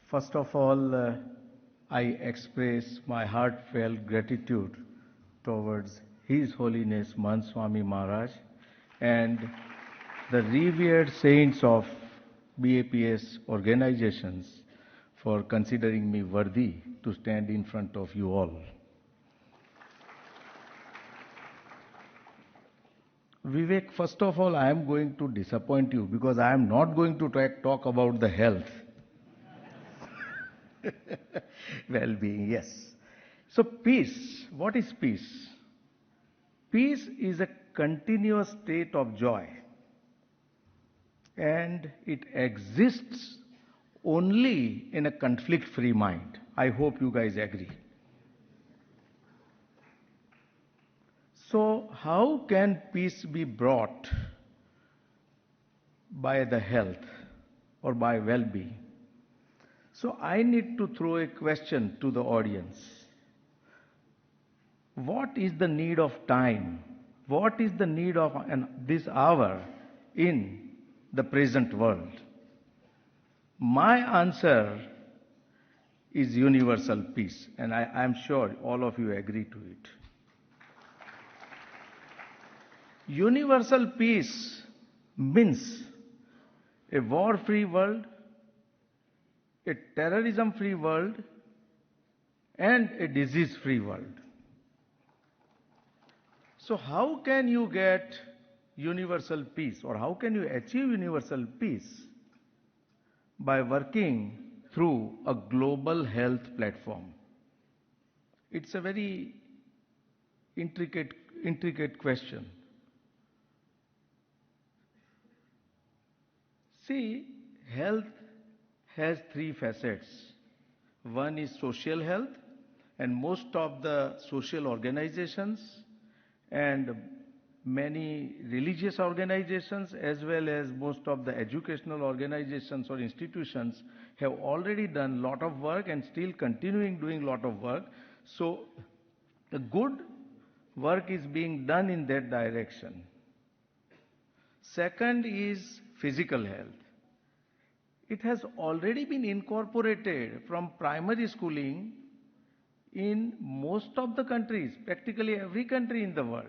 First of all, I express my heartfelt gratitude towards His Holiness Mahant Swami Maharaj and the revered saints of BAPS organizations for considering me worthy to stand in front of you all. Vivek, first of all, I am going to disappoint you because I am not going to talk about the health. Well-being, yes. So peace, what is peace? Peace is a continuous state of joy, and it exists only in a conflict-free mind. I hope you guys agree. So how can peace be brought by the health or by well-being? So I need to throw a question to the audience. What is the need of time? What is the need of this hour in the present world? My answer is universal peace, and I am sure all of you agree to it. Universal peace means a war-free world, a terrorism-free world, and a disease-free world. So how can you get universal peace, or how can you achieve universal peace? By working through a global health platform. It's a very intricate question. See, health has three facets. One is social health, and most of the social organizations and many religious organizations as well as most of the educational organizations or institutions have already done a lot of work and still continuing doing a lot of work. So the good work is being done in that direction. Second is physical health. It has already been incorporated from primary schooling in most of the countries, practically every country in the world.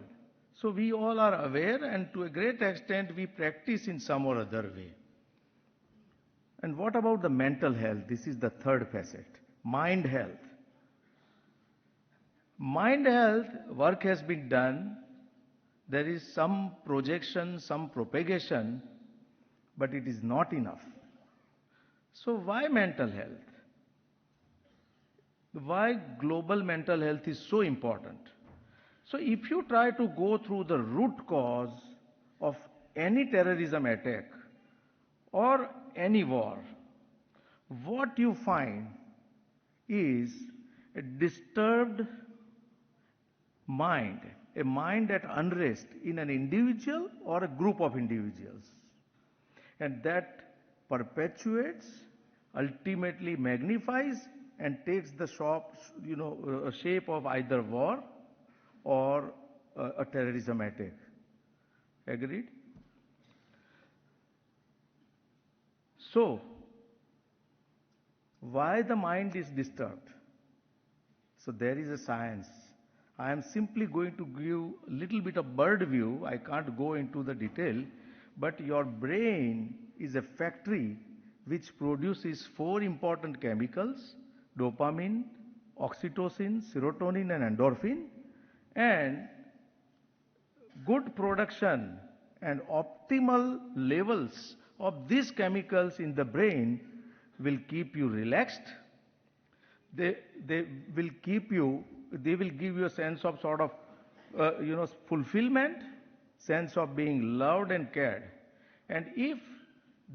So we all are aware, and to a great extent we practice in some or other way. And what about the mental health? This is the third facet, mind health. Mind health work has been done. There is some projection, some propagation, but it is not enough. So why mental health? Why global mental health is so important? So if you try to go through the root cause of any terrorism attack or any war, what you find is a disturbed mind, a mind at unrest in an individual or a group of individuals. And that perpetuates, ultimately magnifies, and takes the shape of either war or a terrorism attack. Agreed? So, why the mind is disturbed? So there is a science. I am simply going to give a little bit of bird view. I can't go into the detail, but your brain is a factory which produces four important chemicals: dopamine, oxytocin, serotonin, and endorphin. And good production and optimal levels of these chemicals in the brain will keep you relaxed. They will give you a sense of sort of fulfillment, sense of being loved and cared. And if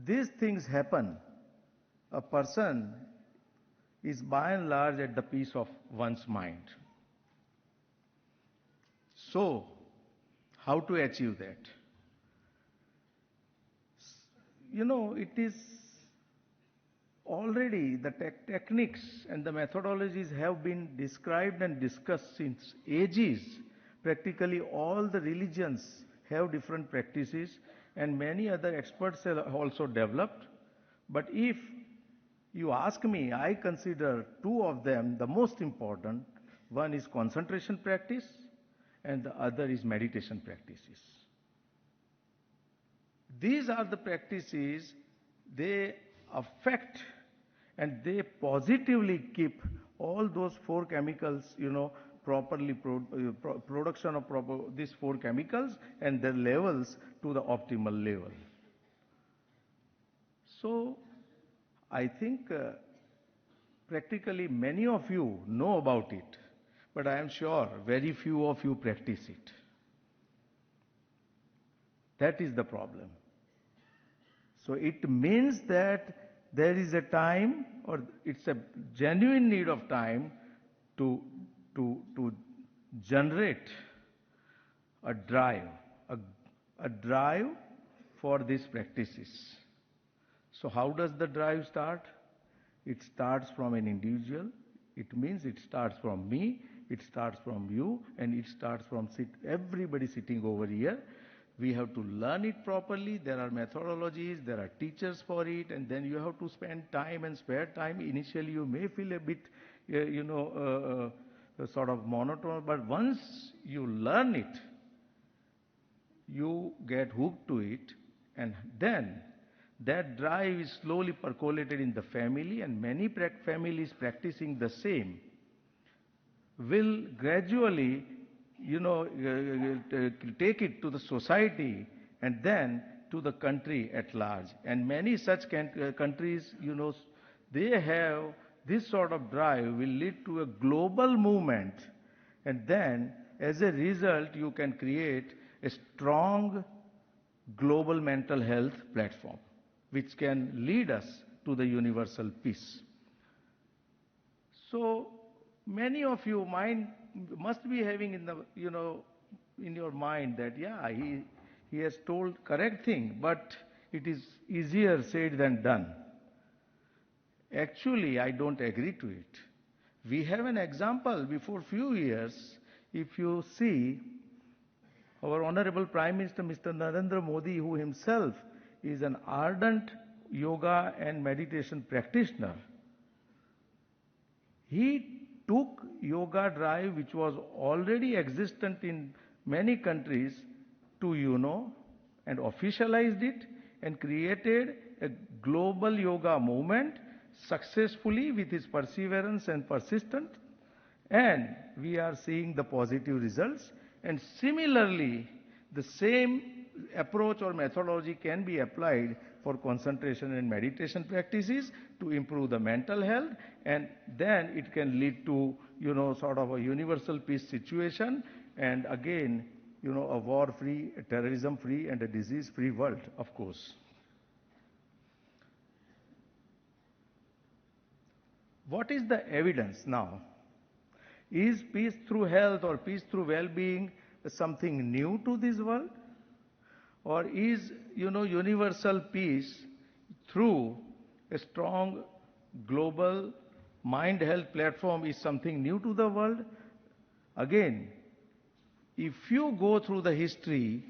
these things happen, a person is by and large at the peace of one's mind. So, how to achieve that? It is already the techniques and the methodologies have been described and discussed since ages. Practically all the religions have different practices, and many other experts have also developed. But if You ask me, I consider two of them the most important. One is concentration practice and the other is meditation practices. These are the practices, they affect and they positively keep all those four chemicals, properly production of these four chemicals and their levels to the optimal level. So I think practically many of you know about it, but I am sure very few of you practice it. That is the problem. So it means that there is a time, or it's a genuine need of time to generate a drive, a drive for these practices. So how does the drive start? It starts from an individual. It means it starts from me, it starts from you, and it starts from everybody sitting over here. We have to learn it properly. There are methodologies, there are teachers for it, and then you have to spend time and spare time. Initially, you may feel a bit, sort of monotone, but once you learn it, you get hooked to it, and then that drive is slowly percolated in the family, and many families practicing the same will gradually take it to the society and then to the country at large. And many such countries, they have this sort of drive will lead to a global movement. And then as a result, you can create a strong global mental health platform, which can lead us to the universal peace. So many of you must be having in your mind that, yeah, he has told correct thing, but it is easier said than done. Actually, I don't agree to it. We have an example before few years. If you see our Honorable Prime Minister, Mr. Narendra Modi, who himself is an ardent yoga and meditation practitioner, he took yoga drive, which was already existent in many countries, to and officialized it and created a global yoga movement successfully with his perseverance and persistence. And we are seeing the positive results. And similarly, the same approach or methodology can be applied for concentration and meditation practices to improve the mental health, and then it can lead to, sort of a universal peace situation, and again, a war-free, a terrorism-free, and a disease-free world, of course. What is the evidence now? Is peace through health or peace through well-being something new to this world? Or is, universal peace through a strong global mind health platform is something new to the world? Again, if you go through the history,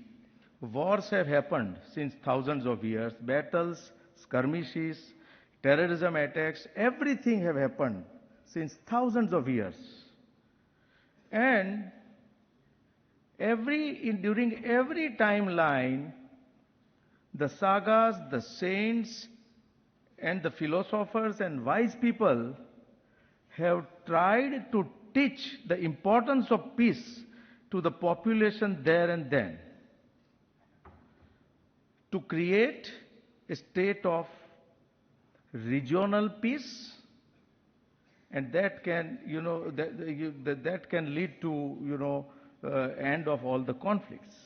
wars have happened since thousands of years, battles, skirmishes, terrorism attacks, everything have happened since thousands of years. And during every timeline, the sagas, the saints, and the philosophers and wise people have tried to teach the importance of peace to the population there and then, to create a state of regional peace, and that can, that can lead to, end of all the conflicts.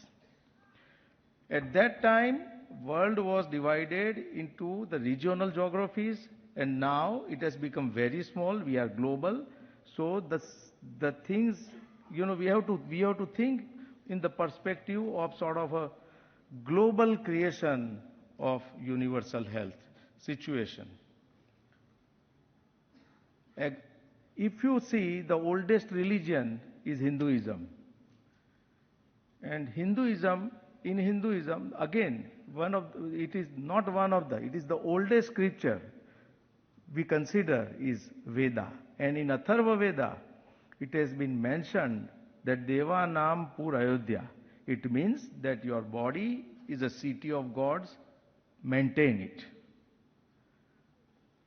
At that time, world was divided into the regional geographies, and now it has become very small. We are global, so the things, we have to think in the perspective of sort of a global creation of universal health situation. If you see, the oldest religion is Hinduism. And in Hinduism, again, it is the oldest scripture. we consider is Veda. And in Atharva Veda, it has been mentioned that Deva Nam Pur Ayodhya. It means that your body is a city of gods, maintain it.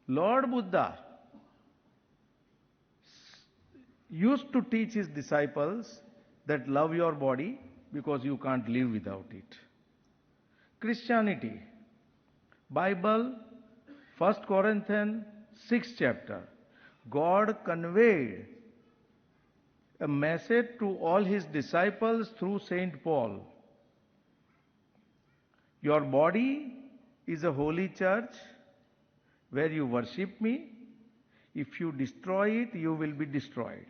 Lord Buddha used to teach his disciples that love your body because you can't live without it. Christianity, Bible, 1 Corinthians 6th chapter, God conveyed a message to all his disciples through Saint Paul. Your body is a holy church where you worship me. If you destroy it, you will be destroyed.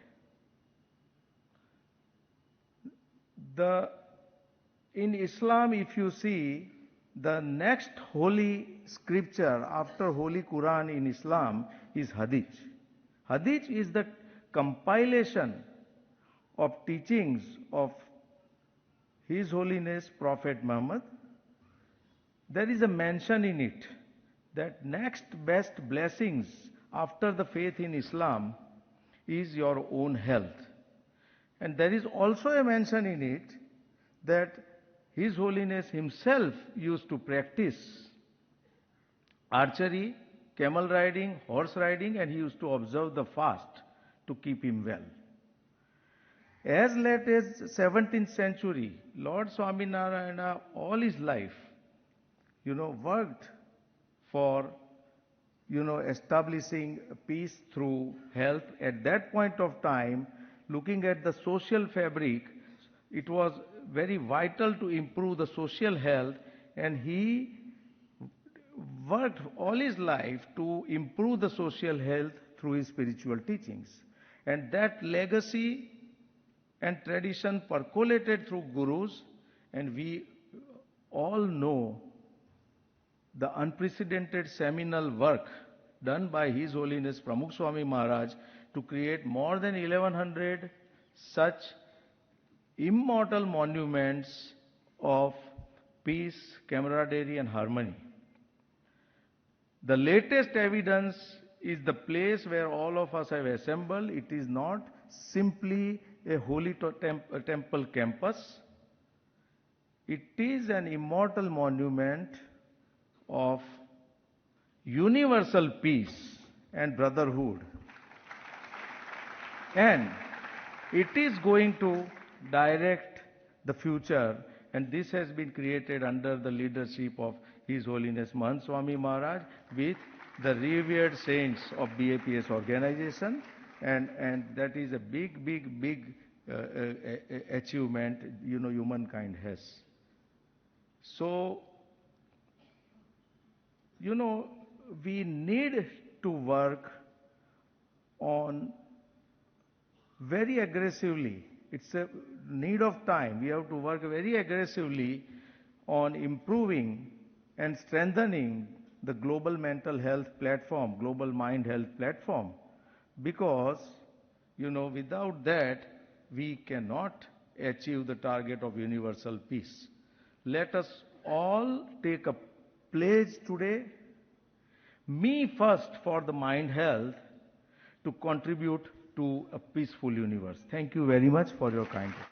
In Islam, if you see, the next holy scripture after Holy Quran in Islam is Hadith. Hadith is the compilation of teachings of His Holiness Prophet Muhammad. There is a mention in it that next best blessings after the faith in Islam is your own health. And there is also a mention in it that His Holiness himself used to practice archery, camel riding, horse riding, and he used to observe the fast to keep him well. As late as 17th century, Lord Swaminarayana all his life, worked for, establishing peace through health. At that point of time, looking at the social fabric, it was very vital to improve the social health, and he worked all his life to improve the social health through his spiritual teachings. And that legacy and tradition percolated through gurus, and we all know the unprecedented seminal work done by His Holiness Pramukh Swami Maharaj to create more than 1100 such immortal monuments of peace, camaraderie and harmony. The latest evidence is the place where all of us have assembled. It is not simply a holy temple campus. It is an immortal monument of universal peace and brotherhood. And it is going to direct the future, and this has been created under the leadership of His Holiness Mahant Swami Maharaj with the revered saints of BAPS organization, and that is a big achievement humankind has. So, we need to work on very aggressively. It's a need of time. We have to work very aggressively on improving and strengthening the global mental health platform, global mind health platform, because, without that, we cannot achieve the target of universal peace. Let us all take a pledge today, me first for the mind health, to contribute to a peaceful universe. Thank you very much for your kind attention.